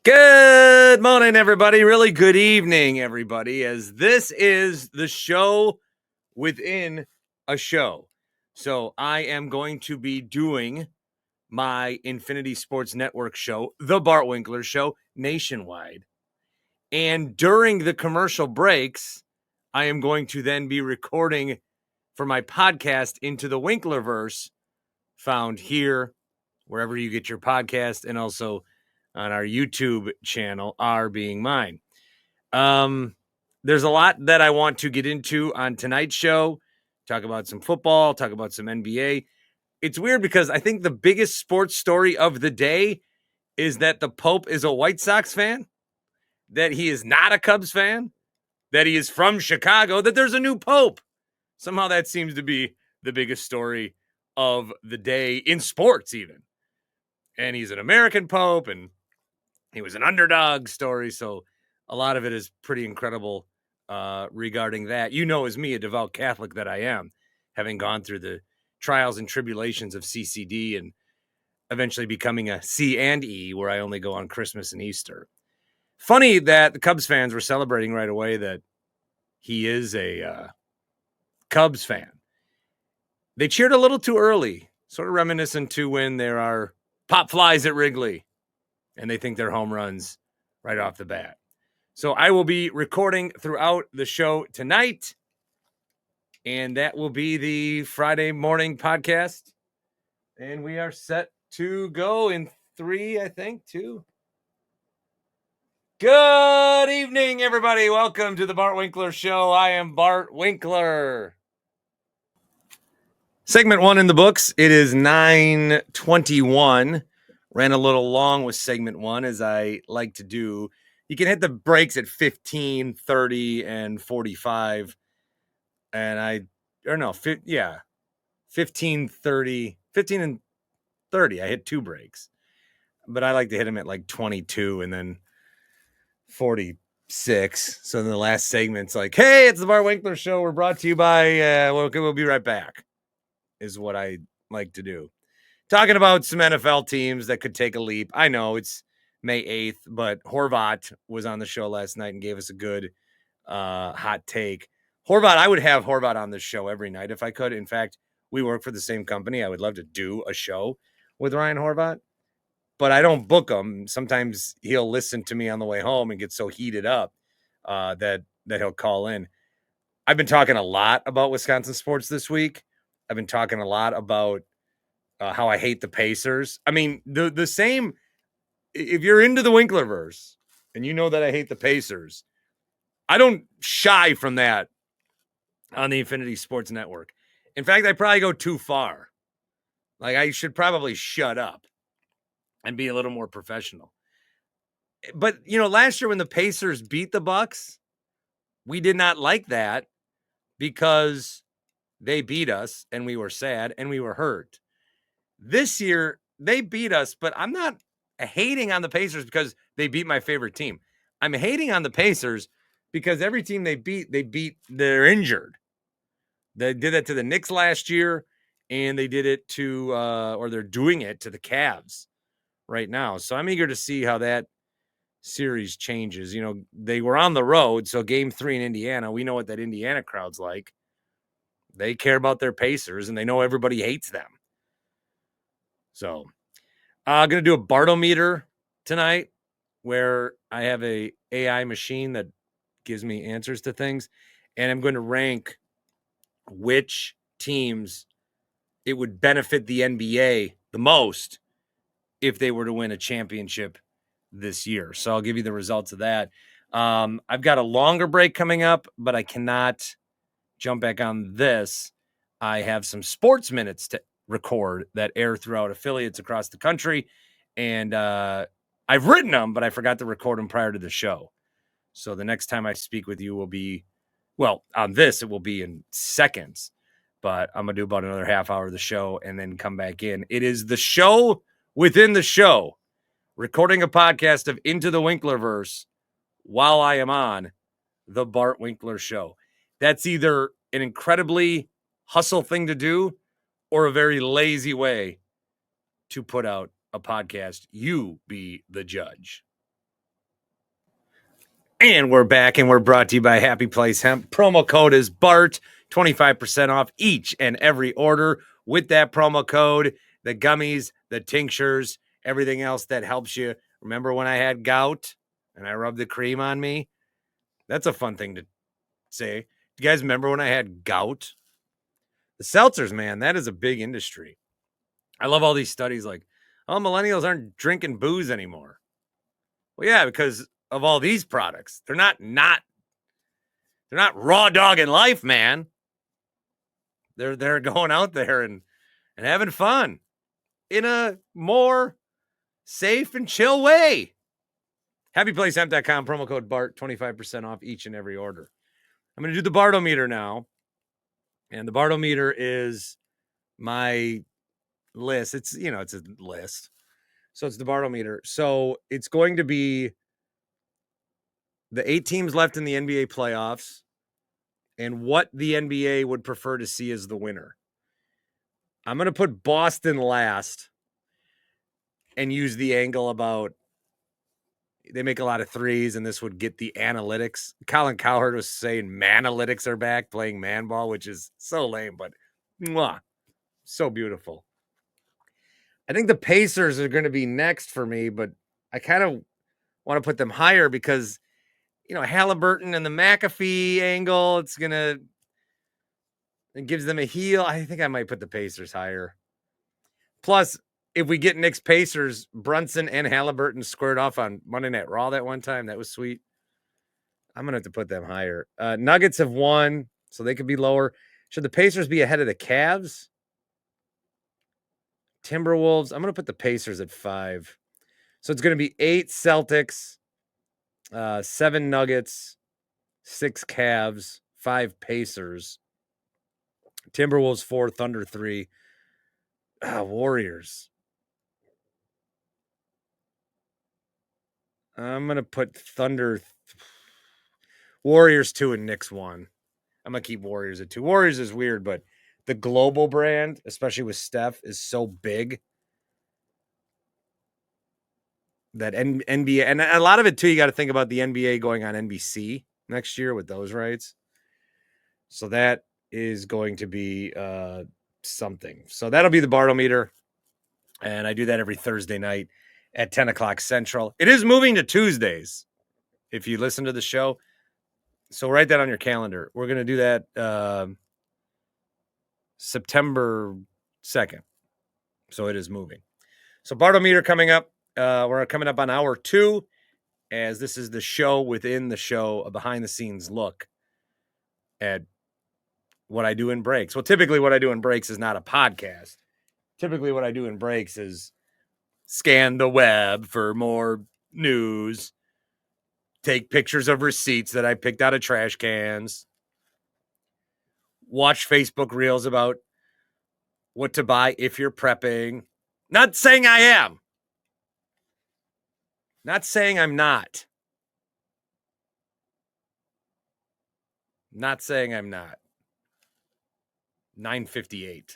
Good morning, everybody. Really good evening, everybody, as this is the show within a show. So I am going to be doing my Infinity Sports Network show, The Bart Winkler Show, nationwide. And during the commercial breaks, I am going to then be recording for my podcast, Into The Winklerverse, found here, wherever you get your podcast, and also on our YouTube channel, R being mine. There's a lot that I want to get into on tonight's show. Talk about some football, talk about some NBA. It's weird because I think the biggest sports story of the day is that the Pope is a White Sox fan, that he is not a Cubs fan, that he is from Chicago, that there's a new Pope. Somehow that seems to be the biggest story of the day in sports even. And he's an American Pope, and he was an underdog story, so a lot of it is pretty incredible regarding that. You know, as me, a devout Catholic that I am, having gone through the trials and tribulations of CCD and eventually becoming a C and E, where I only go on Christmas and Easter. Funny that the Cubs fans were celebrating right away that he is a Cubs fan. They cheered a little too early, sort of reminiscent to when there are pop flies at Wrigley and they think they're home runs right off the bat. So I will be recording throughout the show tonight, and that will be the Friday morning podcast. And we are set to go in 3, I think, 2. Good evening, everybody. Welcome to the Bart Winkler Show. I am Bart Winkler. Segment 1 in the books. It is 9:21. Ran a little long with segment 1, as I like to do. You can hit the breaks at 15, 30, and 45. And 15, 30, 15 and 30. I hit 2 breaks. But I like to hit them at like 22 and then 46. So then the last segment's like, hey, it's the Bart Winkler Show. We're brought to you by, we'll be right back, is what I like to do. Talking about some NFL teams that could take a leap. I know it's May 8th, but Horvat was on the show last night and gave us a good hot take. Horvat, I would have Horvat on this show every night if I could. In fact, we work for the same company. I would love to do a show with Ryan Horvat, but I don't book him. Sometimes he'll listen to me on the way home and get so heated up that he'll call in. I've been talking a lot about Wisconsin sports this week. I've been talking a lot about how I hate the Pacers. I mean, the same, if you're into the Winklerverse and you know that I hate the Pacers, I don't shy from that on the Infinity Sports Network. In fact, I probably go too far. Like, I should probably shut up and be a little more professional. But, you know, last year when the Pacers beat the Bucks, we did not like that because they beat us and we were sad and we were hurt. This year, they beat us, but I'm not hating on the Pacers because they beat my favorite team. I'm hating on the Pacers because every team they beat, they're injured. They did that to the Knicks last year, and they did it to, or they're doing it to the Cavs right now. So I'm eager to see how that series changes. You know, they were on the road, so game 3 in Indiana, we know what that Indiana crowd's like. They care about their Pacers, and they know everybody hates them. So I'm going to do a Bartometer tonight where I have a AI machine that gives me answers to things. And I'm going to rank which teams it would benefit the NBA the most if they were to win a championship this year. So I'll give you the results of that. I've got a longer break coming up, but I cannot jump back on this. I have some sports minutes to record that air throughout affiliates across the country. And I've written them, but I forgot to record them prior to the show. So the next time I speak with you will be, well, on this, it will be in seconds, but I'm going to do about another half hour of the show and then come back in. It is the show within the show, recording a podcast of Into the Winklerverse while I am on the Bart Winkler Show. That's either an incredibly hustle thing to do or a very lazy way to put out a podcast. You be the judge. And we're back, and we're brought to you by Happy Place Hemp. Promo code is BART, 25% off each and every order. With that promo code, the gummies, the tinctures, everything else that helps you. Remember when I had gout and I rubbed the cream on me? That's a fun thing to say. Do you guys remember when I had gout? The seltzers, man, that is a big industry. I love all these studies like, oh, millennials aren't drinking booze anymore. Well, yeah, because of all these products. They're not raw dogging life, man. They're going out there and having fun in a more safe and chill way. HappyPlaceHemp.com, promo code BART, 25% off each and every order. I'm going to do the Bartometer now. And the Bartometer is my list. It's a list. So it's the Bartometer. So it's going to be the 8 teams left in the NBA playoffs and what the NBA would prefer to see as the winner. I'm going to put Boston last and use the angle about they make a lot of threes and this would get the analytics. Colin Cowherd was saying manalytics are back playing man ball, which is so lame, but so beautiful. I think the Pacers are going to be next for me, but I kind of want to put them higher because, Halliburton and the McAfee angle, it gives them a heel. I think I might put the Pacers higher. Plus, if we get Knicks Pacers, Brunson and Halliburton squared off on Monday Night Raw that one time. That was sweet. I'm going to have to put them higher. Nuggets have won, so they could be lower. Should the Pacers be ahead of the Cavs? Timberwolves, I'm going to put the Pacers at 5. So it's going to be 8 Celtics, 7 Nuggets, 6 Cavs, 5 Pacers. Timberwolves 4, Thunder 3. Warriors. I'm going to put Thunder, Warriors 2 and Knicks 1. I'm going to keep Warriors at 2. Warriors is weird, but the global brand, especially with Steph, is so big that NBA, and a lot of it too, you got to think about the NBA going on NBC next year with those rights. So that is going to be something. So that'll be the Bartometer. And I do that every Thursday night at 10 o'clock Central. It is moving to Tuesdays if you listen to the show. So write that on your calendar. We're going to do that September 2nd. So it is moving. So Bartometer coming up. We're coming up on hour 2, as this is the show within the show, a behind-the-scenes look at what I do in breaks. Well, typically what I do in breaks is not a podcast. Typically what I do in breaks is scan the web for more news, take pictures of receipts that I picked out of trash cans, watch Facebook reels about what to buy if you're prepping. Not saying I am. Not saying I'm not. Not saying I'm not. 9:58.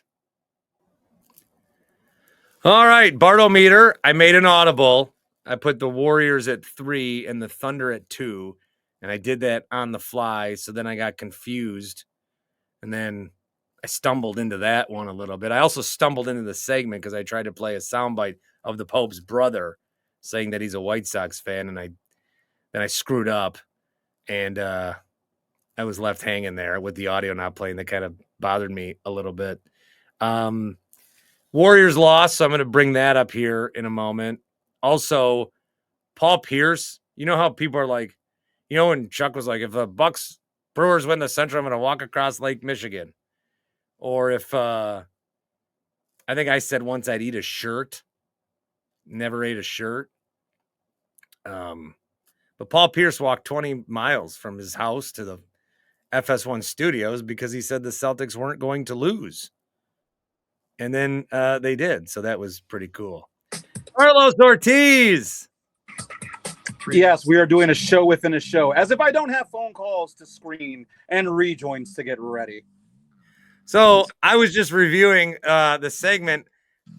All right, Bartometer. I made an audible. I put the Warriors at 3 and the Thunder at 2. And I did that on the fly. So then I got confused. And then I stumbled into that one a little bit. I also stumbled into the segment because I tried to play a soundbite of the Pope's brother saying that he's a White Sox fan. And I screwed up. And I was left hanging there with the audio not playing. That kind of bothered me a little bit. Warriors lost, so I'm going to bring that up here in a moment. Also, Paul Pierce, you know how people are like, when Chuck was like, if the Bucks Brewers win the Central, I'm going to walk across Lake Michigan. Or if, I think I said once I'd eat a shirt. Never ate a shirt. But Paul Pierce walked 20 miles from his house to the FS1 studios because he said the Celtics weren't going to lose. And then they did. So that was pretty cool. Karlos Ortiz. Yes, we are doing a show within a show, as if I don't have phone calls to screen and rejoins to get ready. So I was just reviewing the segment.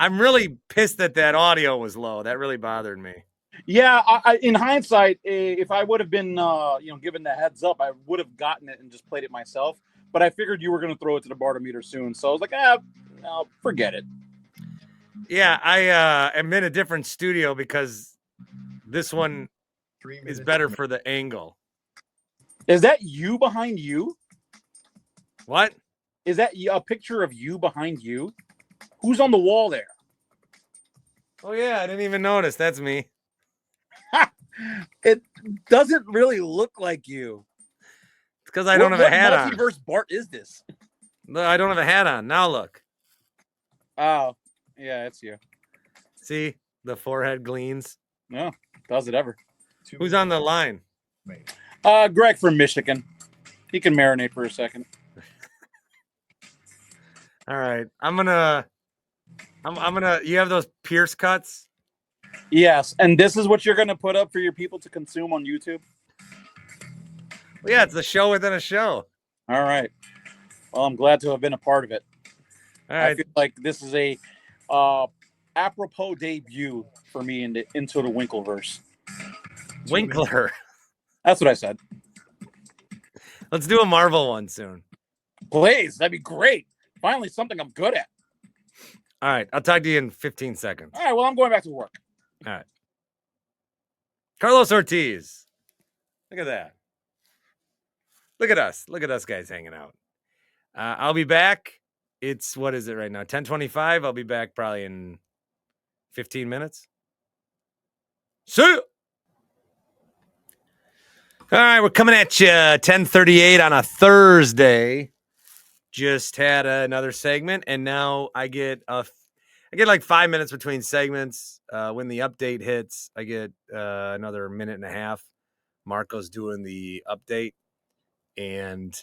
I'm really pissed that audio was low. That really bothered me. Yeah, in hindsight, if I would have been, given the heads up, I would have gotten it and just played it myself. But I figured you were going to throw it to the Bartometer soon, so I was like, no, forget it. Yeah, I am in a different studio because this one is better for the angle. Is that you behind you? What? Is that a picture of you behind you? Who's on the wall there? Oh yeah, I didn't even notice. That's me. It doesn't really look like you. It's because I don't have a hat on. What multiverse Bart is this? No, I don't have a hat on. Now look. Oh, yeah, it's you. See, the forehead gleams. No, does it ever? Who's on the line? Greg from Michigan. He can marinate for a second. All right, I'm gonna. You have those Pierce cuts? Yes, and this is what you're gonna put up for your people to consume on YouTube. Well, yeah, it's a show within a show. All right. Well, I'm glad to have been a part of it. All right. I feel like this is a apropos debut for me into the Winkleverse. Winkler. That's what I said. Let's do a Marvel one soon. Please, that'd be great. Finally, something I'm good at. All right, I'll talk to you in 15 seconds. All right, well, I'm going back to work. All right. Karlos Ortiz. Look at that. Look at us. Look at us guys hanging out. I'll be back. It's, what is it right now? 10:25. I'll be back probably in 15 minutes. See ya. All right, we're coming at you 10:38 on a Thursday. Just had another segment, and now I get like 5 minutes between segments. When the update hits, I get another minute and a half. Marco's doing the update, and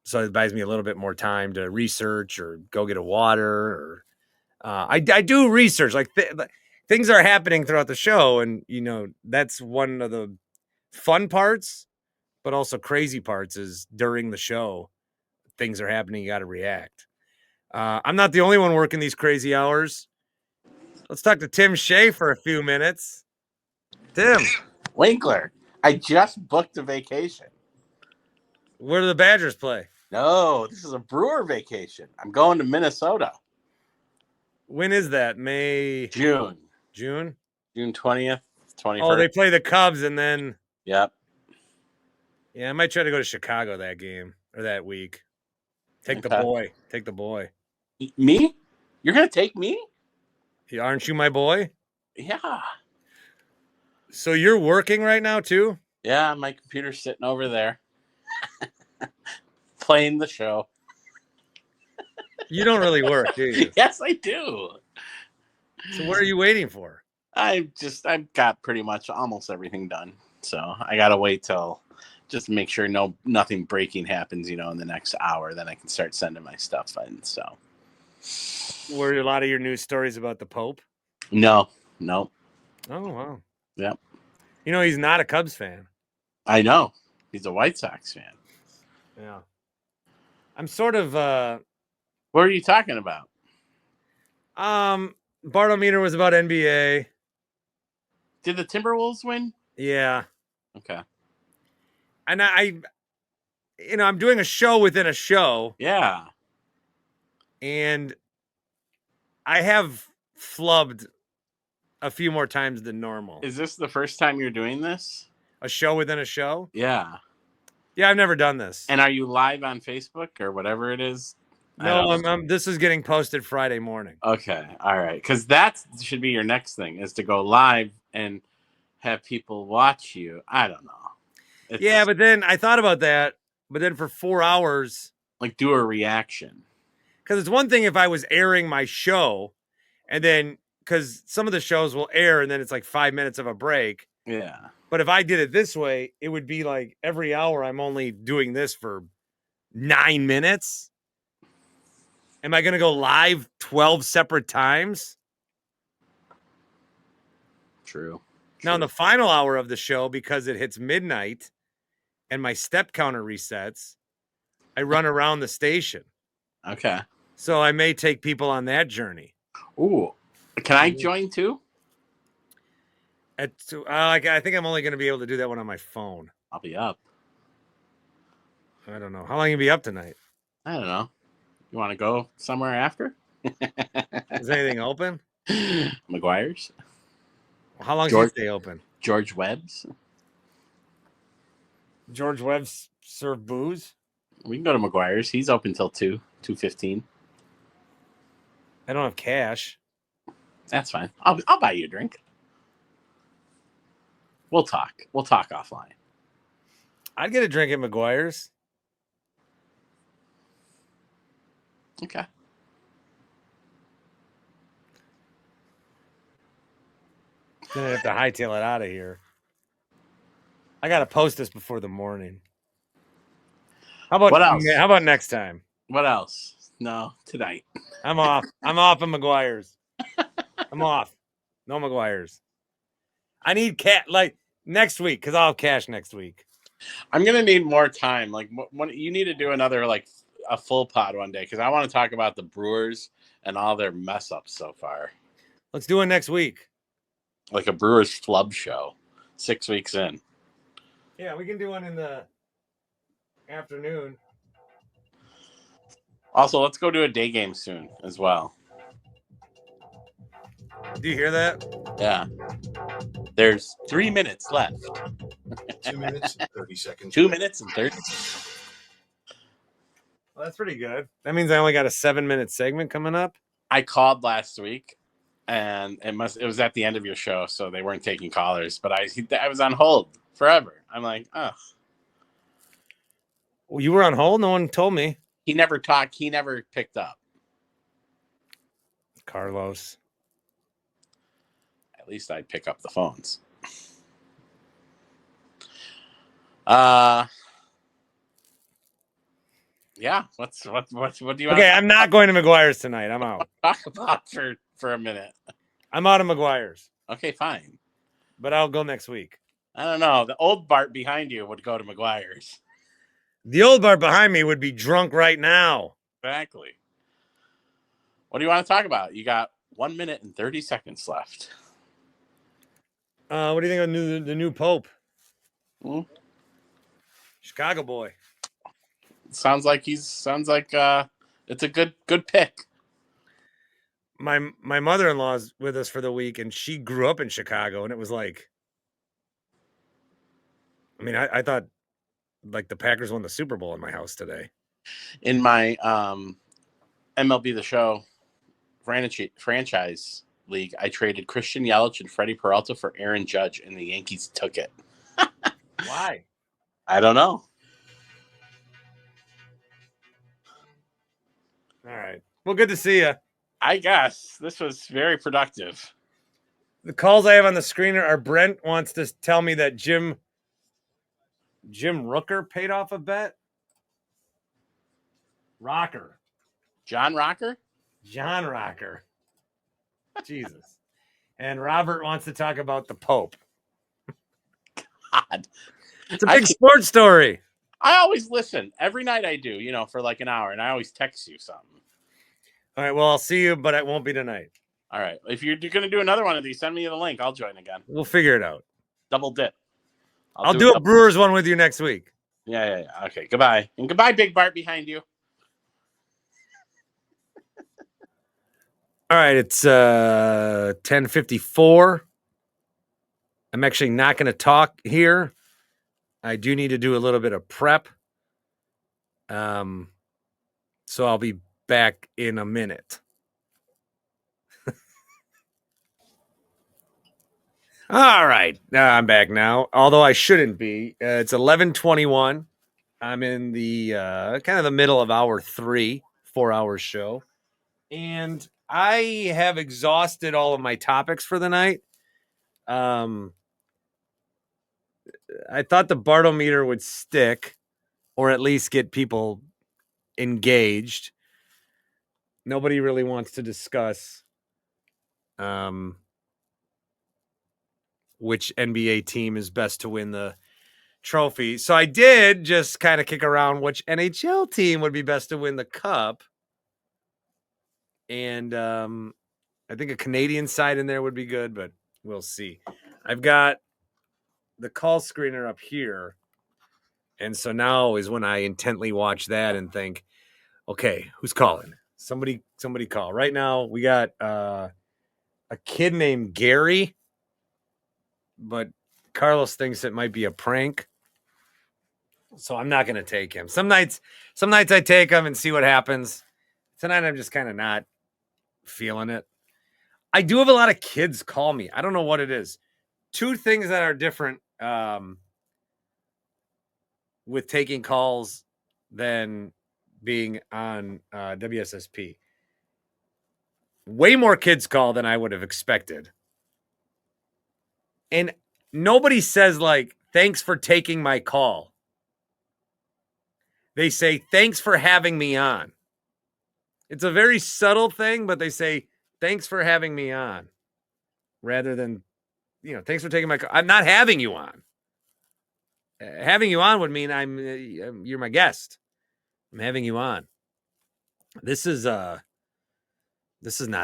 so it buys me a little bit more time to research or go get a water. Or I do research, like things are happening throughout the show, and that's one of the fun parts, but also crazy parts is during the show. Things are happening, you got to react. I'm not the only one working these crazy hours. Let's talk to Tim Shea for a few minutes. Tim. Winkler, I just booked a vacation. Where do the Badgers play? No, this is a Brewer vacation. I'm going to Minnesota. When is that? June. June 20th, 21st. Oh, they play the Cubs and then... Yep. Yeah, I might try to go to Chicago that game or that week. Take the boy. Me? You're going to take me? Aren't you my boy? Yeah. So you're working right now too? Yeah, my computer's sitting over there. Playing the show. You don't really work, do you? Yes, I do. So what are you waiting for? I've got pretty much almost everything done. So I got to wait till just make sure nothing breaking happens, in the next hour. Then I can start sending my stuff in. So, were a lot of your news stories about the Pope? No. Oh wow. Yep. He's not a Cubs fan. I know. He's a White Sox fan. Yeah. I'm sort of. What are you talking about? Bartometer was about NBA. Did the Timberwolves win? Yeah. Okay. And I'm doing a show within a show. Yeah. And I have flubbed a few more times than normal. Is this the first time you're doing this? A show within a show? Yeah. Yeah, I've never done this. And are you live on Facebook or whatever it is? No, this is getting posted Friday morning. Okay. All right. Because that should be your next thing, is to go live and have people watch you. I don't know. Yeah, but then I thought about that. But then for 4 hours, like, do a reaction. Because it's one thing if I was airing my show, and then because some of the shows will air and then it's like 5 minutes of a break. Yeah. But if I did it this way, it would be like every hour I'm only doing this for 9 minutes. Am I going to go live 12 separate times? True. Now, in the final hour of the show, because it hits midnight and my step counter resets, I run around the station. Okay. So I may take people on that journey. Ooh. Can I join too? I think I'm only going to be able to do that one on my phone. I'll be up. I don't know. How long you be up tonight? I don't know. You want to go somewhere after? Is anything open? McGuire's. How long does he stay open? George Webb's. George Webb's serve booze? We can go to McGuire's. He's open till 2:15. I don't have cash. That's fine. I'll buy you a drink. We'll talk. We'll talk offline. I'd get a drink at McGuire's. Okay. Then I'd have to hightail it out of here. I got to post this before the morning. How about What else? How about next time? What else? No, tonight. I'm off. I'm off at McGuire's. I'm off. No McGuire's. I need next week because I'll have cash next week. I'm gonna need more time. Like, you need to do another a full pod one day because I want to talk about the Brewers and all their mess ups so far. Let's do it next week. Like a Brewers flub show, 6 weeks in. Yeah, we can do one in the afternoon. Also, let's go do a day game soon as well. Do you hear that? Yeah. There's 3 minutes left. 2 minutes and 30 seconds. 2 minutes and 30. Well, that's pretty good. That means I only got a 7-minute segment coming up. I called last week, and it was at the end of your show, so they weren't taking callers. But I was on hold forever. I'm like, oh. Well, you were on hold. No one told me. He never talked. He never picked up. Karlos. At least I'd pick up the phones. Yeah. What do you want? Okay, I'm not going to McGuire's tonight. I'm out. Talk about for a minute. I'm out of McGuire's. Okay, fine. But I'll go next week. I don't know. The old Bart behind you would go to McGuire's. The old Bart behind me would be drunk right now. Exactly. What do you want to talk about? You got 1 minute and 30 seconds left. What do you think of the new Pope? Hmm? Chicago boy. Sounds like it's a good pick. My mother-in-law's with us for the week, and she grew up in Chicago, and it was like, I mean, I thought like the Packers won the Super Bowl in my house today. In my MLB The Show franchise league, I traded Christian Yelich and Freddie Peralta for Aaron Judge, and the Yankees took it. Why? I don't know. All right. Well, good to see you. I guess this was very productive. The calls I have on the screener are Brent wants to tell me that Jim Rooker paid off a bet. Rocker. John Rocker? John Rocker. Jesus. And Robert wants to talk about the Pope. God. It's a big sports story. I always listen. Every night I do, for like an hour, and I always text you something. All right, well, I'll see you, but it won't be tonight. All right. If you're going to do another one of these, send me the link. I'll join again. We'll figure it out. Double dip. I'll do a Brewers one with you next week. Yeah. Okay, goodbye. And goodbye, Big Bart behind you. All right, it's 10:54. I'm actually not going to talk here. I do need to do a little bit of prep. So I'll be back in a minute. All right, I'm back now. Although I shouldn't be. It's 11:21. I'm in the kind of the middle of hour 3, 4-hour show, and I have exhausted all of my topics for the night. I thought the Bartometer would stick, or at least get people engaged. Nobody really wants to discuss which NBA team is best to win the trophy. So I did just kind of kick around which NHL team would be best to win the cup. And I think a Canadian side in there would be good, but we'll see. I've got the call screener up here. And so now is when I intently watch that and think, okay, who's calling? Somebody call. Right now we got a kid named Gary, but Karlos thinks it might be a prank. So I'm not going to take him. Some nights I take him and see what happens. Tonight I'm just kind of not feeling it. I do have a lot of kids call me. I don't know what it is. Two things that are different with taking calls than being on WSSP. Way more kids call than I would have expected. And nobody says, like, thanks for taking my call. They say, thanks for having me on. It's a very subtle thing, but they say, thanks for having me on. Rather than, thanks for taking my call. I'm not having you on. Having you on would mean you're my guest. I'm having you on. This is not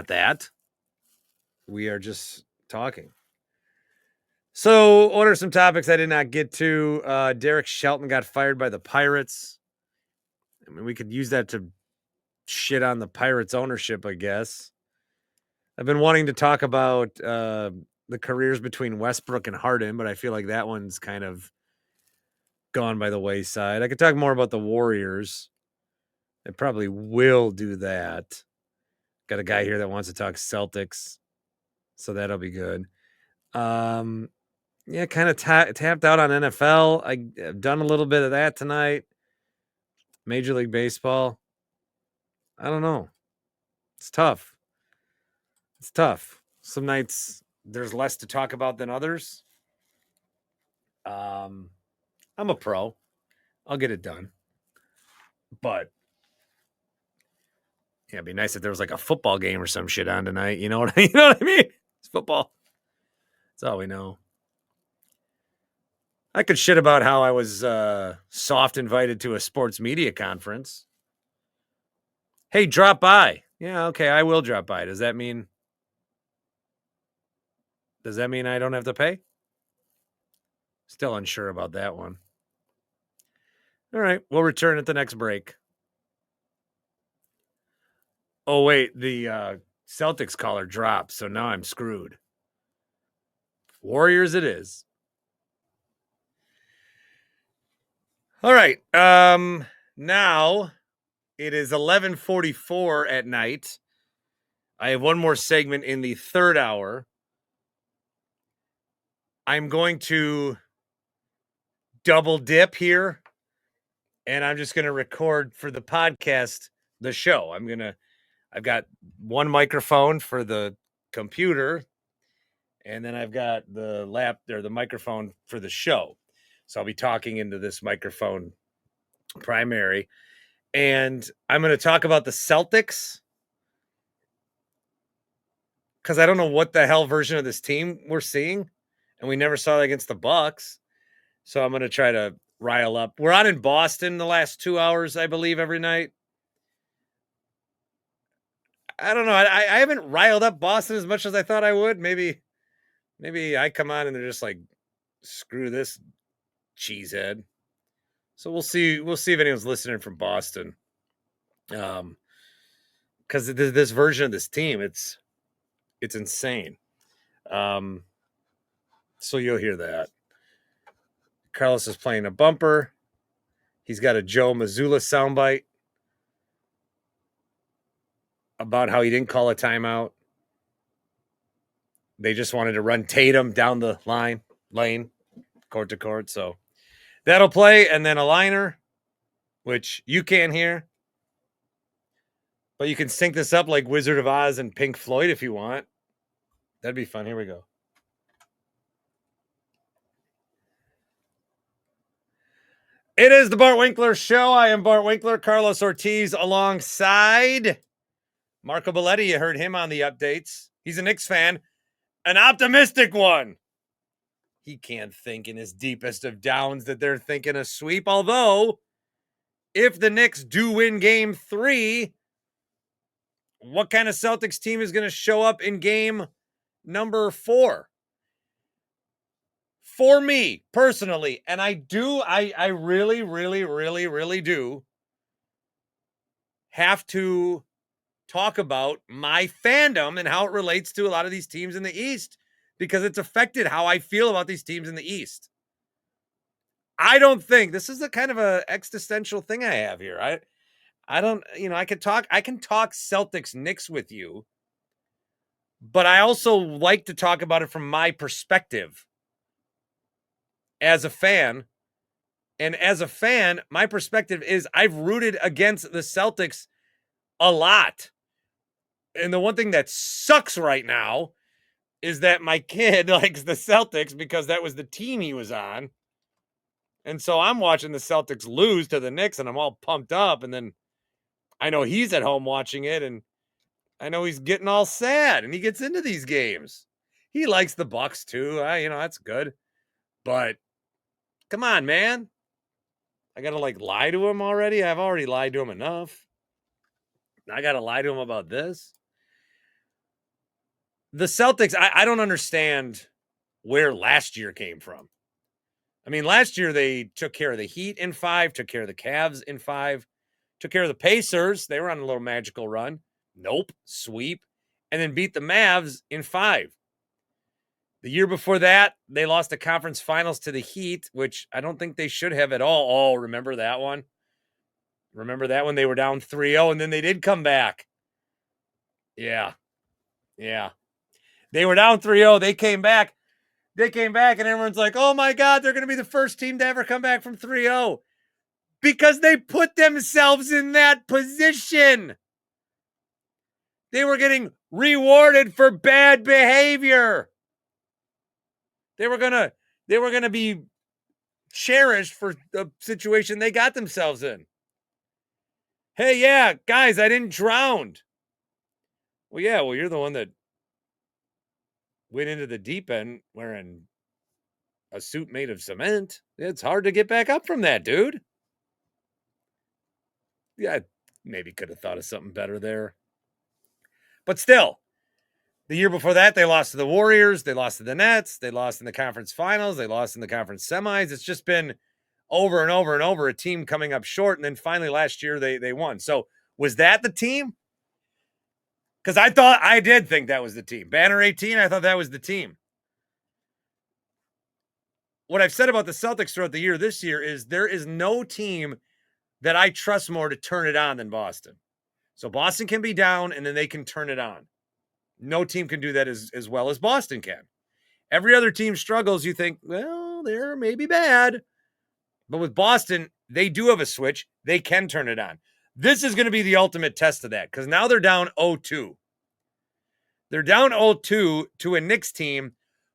that. We are just talking. So, what are some topics I did not get to? Derek Shelton got fired by the Pirates. I mean, we could use that to shit on the Pirates ownership, I guess. I've been wanting to talk about the careers between Westbrook and Harden, but I feel like that one's kind of gone by the wayside. I could talk more about the Warriors. I probably will do that. Got a guy here that wants to talk Celtics, so that'll be good. Yeah, kind of tapped out on NFL. I've done a little bit of that tonight. Major League Baseball. I don't know. It's tough. Some nights there's less to talk about than others. I'm a pro. I'll get it done. But yeah, it'd be nice if there was like a football game or some shit on tonight. You know what I mean? It's football. That's all we know. I could shit about how I was soft invited to a sports media conference. Hey, drop by. Yeah, okay, I will drop by. Does that mean I don't have to pay? Still unsure about that one. All right, we'll return at the next break. Oh, wait, the Celtics caller dropped, so now I'm screwed. Warriors it is. All right, now it is 11:44 at night. I have one more segment in the third hour. I'm going to double dip here, and I'm just going to record for the podcast the show. I've got one microphone for the computer, and then I've got the microphone for the show. So I'll be talking into this microphone primary, and I'm going to talk about the Celtics because I don't know what the hell version of this team we're seeing, and we never saw it against the Bucks. So I'm going to try to rile up. We're on in Boston the last 2 hours, I believe, every night. I don't know. I haven't riled up Boston as much as I thought I would. Maybe I come on and they're just like, screw this cheesehead. So we'll see. We'll see if anyone's listening from Boston. Because this version of this team, it's insane. So you'll hear that. Karlos is playing a bumper. He's got a Joe Mazzulla soundbite about how he didn't call a timeout. They just wanted to run Tatum down the lane, court to court. So that'll play. And then a liner, which you can't hear. But you can sync this up like Wizard of Oz and Pink Floyd if you want. That'd be fun. Here we go. It is the Bart Winkler Show. I am Bart Winkler, Karlos Ortiz alongside Marco Belletti. You heard him on the updates. He's a Knicks fan, an optimistic one. He can't think in his deepest of downs that they're thinking a sweep. Although, if the Knicks do win game 3, what kind of Celtics team is going to show up in game number 4? for me personally, and I really, really, really, really do have to talk about my fandom and how it relates to a lot of these teams in the East, because it's affected how I feel about these teams in the East. I don't think this is a kind of a existential thing I have here. I don't, I can talk Celtics Knicks with you, but I also like to talk about it from my perspective as a fan. And as a fan, my perspective is I've rooted against the Celtics a lot. And the one thing that sucks right now is that my kid likes the Celtics because that was the team he was on. And so I'm watching the Celtics lose to the Knicks and I'm all pumped up. And then I know he's at home watching it and I know he's getting all sad and he gets into these games. He likes the Bucks too. That's good. But come on, man. I got to lie to him already. I've already lied to him enough. I got to lie to him about this. The Celtics, I don't understand where last year came from. I mean, last year they took care of the Heat in 5, took care of the Cavs in 5, took care of the Pacers. They were on a little magical run. Nope, sweep. And then beat the Mavs in 5. The year before that, they lost the conference finals to the Heat, which I don't think they should have at all. Oh, remember that one? Remember that when they were down 3-0 and then they did come back? Yeah. They were down 3-0. They came back. And everyone's like, oh my God, they're going to be the first team to ever come back from 3-0. Because they put themselves in that position. They were getting rewarded for bad behavior. They were going to be cherished for the situation they got themselves in. Hey, yeah, guys, I didn't drown. Well, yeah, you're the one that went into the deep end wearing a suit made of cement. It's hard to get back up from that, dude. Yeah, maybe could have thought of something better there. But still, the year before that, they lost to the Warriors. They lost to the Nets. They lost in the conference finals. They lost in the conference semis. It's just been over and over and over a team coming up short. And then finally last year, they won. So was that the team? Because I did think that was the team. Banner 18, I thought that was the team. What I've said about the Celtics throughout the year this year is there is no team that I trust more to turn it on than Boston. So Boston can be down and then they can turn it on. No team can do that as well as Boston can. Every other team struggles. You think, well, they're maybe bad. But with Boston, they do have a switch. They can turn it on. This is going to be the ultimate test of that because now they're down 0-2. They're down 0-2 to a Knicks team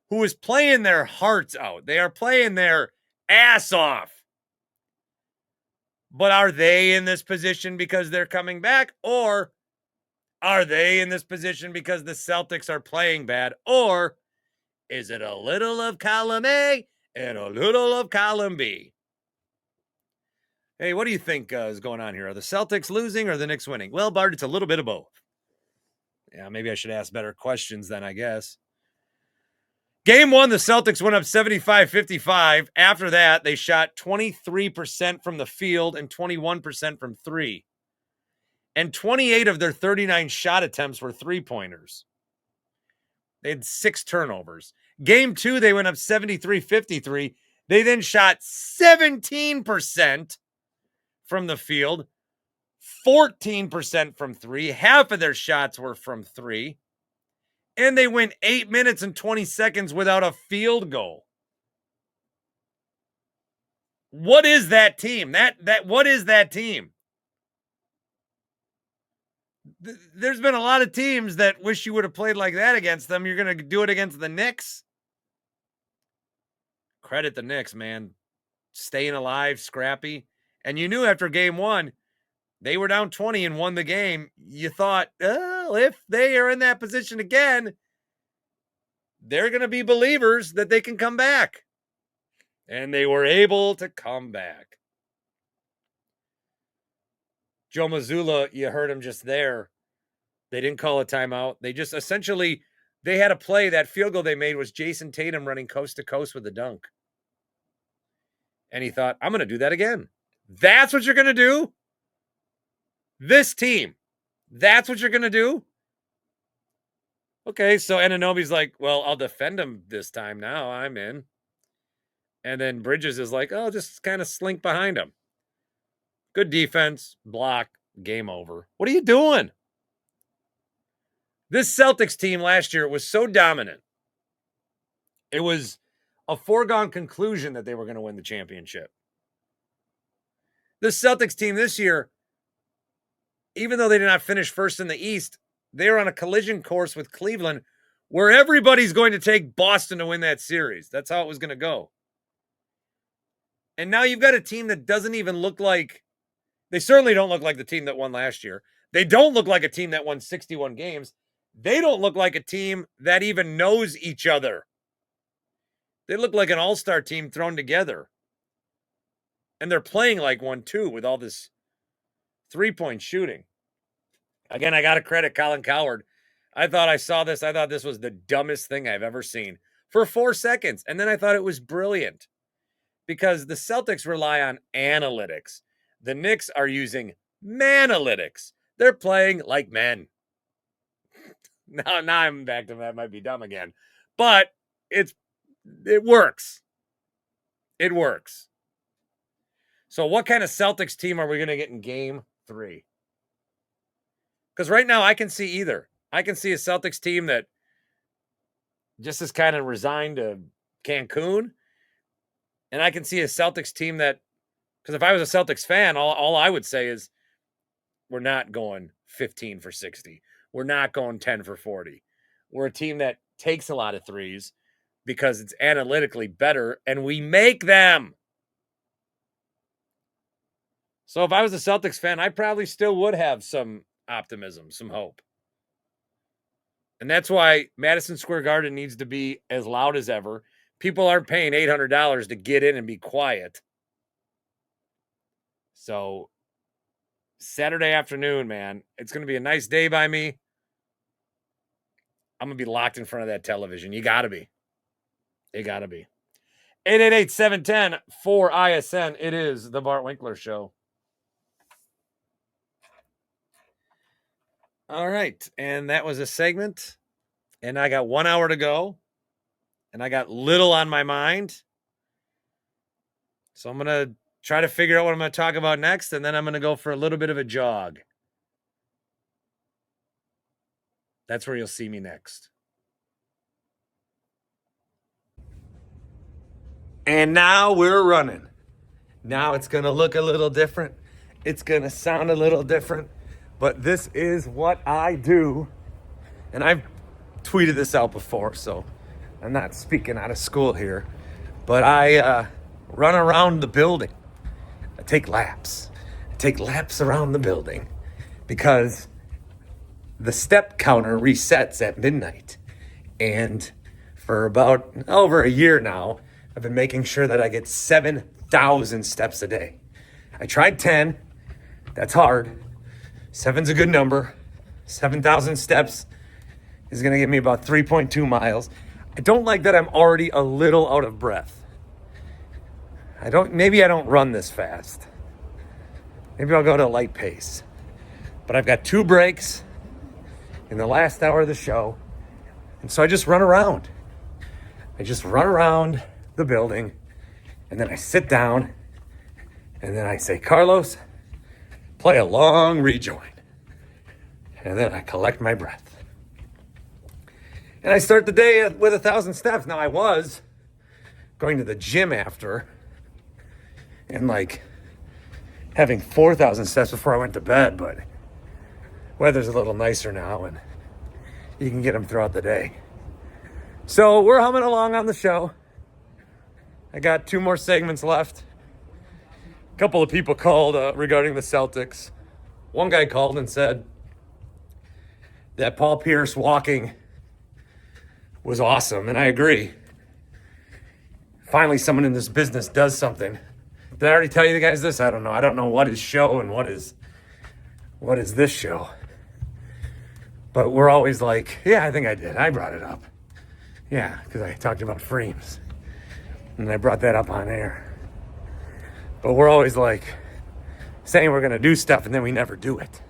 who is playing their hearts out. They are playing their ass off. But are they in this position because they're coming back? Or are they in this position because the Celtics are playing bad? Or is it a little of column A and a little of column B? Hey, what do you think is going on here? Are the Celtics losing or the Knicks winning? Well, Bart, it's a little bit of both. Yeah, maybe I should ask better questions then, I guess. Game 1, the Celtics went up 75-55. After that, they shot 23% from the field and 21% from 3. And 28 of their 39 shot attempts were three-pointers. They had 6 turnovers. Game 2, they went up 73-53. They then shot 17% from the field, 14% from 3. Half of their shots were from 3. And they went 8 minutes and 20 seconds without a field goal. What is that team? What is that team? There's been a lot of teams that wish you would have played like that against them. You're going to do it against the Knicks? Credit the Knicks, man. Staying alive, scrappy. And you knew after game 1, they were down 20 and won the game. You thought, oh, if they are in that position again, they're going to be believers that they can come back. And they were able to come back. Joe Mazzulla, you heard him just there. They didn't call a timeout. They just essentially, They had a play, that field goal they made was Jason Tatum running coast to coast with a dunk. And he thought, I'm going to do that again. That's what you're going to do? This team, that's what you're going to do? Okay, so Anunoby's like, well, I'll defend him this time now. I'm in. And then Bridges is like, oh, just kind of slink behind him. Good defense, block, game over. What are you doing? This Celtics team last year was so dominant. It was a foregone conclusion that they were going to win the championship. This Celtics team this year, even though they did not finish first in the East, they were on a collision course with Cleveland where everybody's going to take Boston to win that series. That's how it was going to go. And now you've got a team that doesn't even look like, they certainly don't look like the team that won last year. They don't look like a team that won 61 games. They don't look like a team that even knows each other. They look like an all-star team thrown together. And they're playing like one, too, with all this three-point shooting. Again, I got to credit Colin Cowherd. I thought I saw this. I thought this was the dumbest thing I've ever seen for 4 seconds. And then I thought it was brilliant because the Celtics rely on analytics. The Knicks are using manalytics. They're playing like men. Now I'm back to that. Might be dumb again, but it works. It works. So what kind of Celtics team are we going to get in game 3? Because right now I can see either. I can see a Celtics team that just is kind of resigned to Cancun. And I can see a Celtics team that, because if I was a Celtics fan, all I would say is we're not going 15 for 60. We're not going 10 for 40. We're a team that takes a lot of threes because it's analytically better and we make them. So if I was a Celtics fan, I probably still would have some optimism, some hope. And that's why Madison Square Garden needs to be as loud as ever. People aren't paying $800 to get in and be quiet. So Saturday afternoon, man, it's going to be a nice day by me. I'm going to be locked in front of that television. You got to be. You got to be. 888-710-4ISN. It is the Bart Winkler Show. All right. And that was a segment. And I got 1 hour to go. And I got little on my mind. So I'm going to try to figure out what I'm going to talk about next. And then I'm going to go for a little bit of a jog. That's where you'll see me next. And now we're running. Now it's going to look a little different. It's going to sound a little different. But this is what I do. And I've tweeted this out before, so I'm not speaking out of school here. But I run around the building. I take laps. I take laps around the building because the step counter resets at midnight. And for about over a year now, I've been making sure that I get 7,000 steps a day. I tried 10. That's hard. 7's a good number. 7,000 steps is going to give me about 3.2 miles. I don't like that I'm already a little out of breath. Maybe I don't run this fast. Maybe I'll go to a light pace. But I've got 2 breaks in the last hour of the show. And so I just run around. I just run around the building. And then I sit down. And then I say, Karlos, play a long rejoin. And then I collect my breath. And I start the day with 1,000 steps. Now I was going to the gym after and having 4,000 steps before I went to bed, but weather's a little nicer now and you can get them throughout the day. So we're humming along on the show. I got 2 more segments left. A couple of people called regarding the Celtics. One guy called and said that Paul Pierce walking was awesome, and I agree. Finally, someone in this business does something. Did I already tell you guys this? I don't know. I don't know what is show and what is this show. But we're always like, yeah, I think I did. I brought it up. Yeah, because I talked about frames. And I brought that up on air. But we're always like saying we're going to do stuff and then we never do it.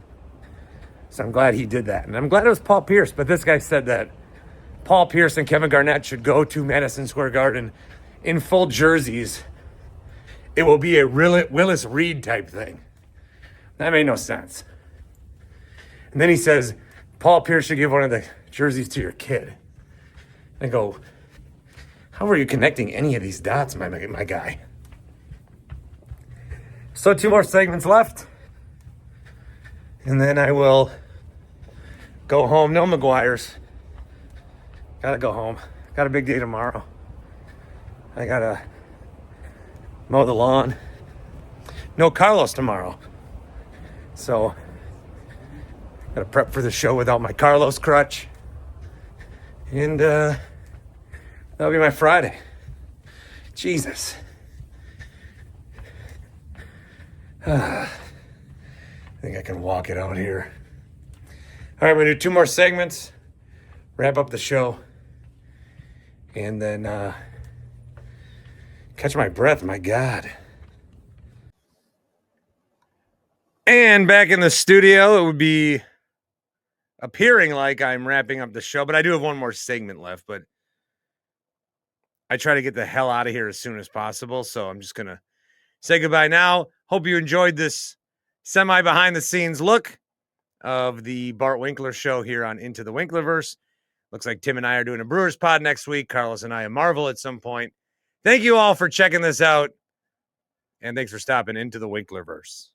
So I'm glad he did that. And I'm glad it was Paul Pierce. But this guy said that Paul Pierce and Kevin Garnett should go to Madison Square Garden in full jerseys. It will be a Willis Reed type thing. That made no sense. And then he says, Paul Pierce should give one of the jerseys to your kid. I go, how are you connecting any of these dots, my guy? So 2 more segments left. And then I will go home. No McGuire's. Gotta go home. Got a big day tomorrow. I gotta mow the lawn. No Karlos tomorrow. So, gotta prep for the show without my Karlos crutch. And that'll be my Friday. Jesus. I think I can walk it out here. All right, we're gonna do 2 more segments, wrap up the show, and then catch my breath, my God. And back in the studio, it would be appearing like I'm wrapping up the show, but I do have 1 more segment left, but I try to get the hell out of here as soon as possible, so I'm just going to say goodbye now. Hope you enjoyed this semi-behind-the-scenes look of the Bart Winkler Show here on Into the Winklerverse. Looks like Tim and I are doing a Brewers pod next week. Karlos and I a Marvel at some point. Thank you all for checking this out, and thanks for stopping into the Winklerverse.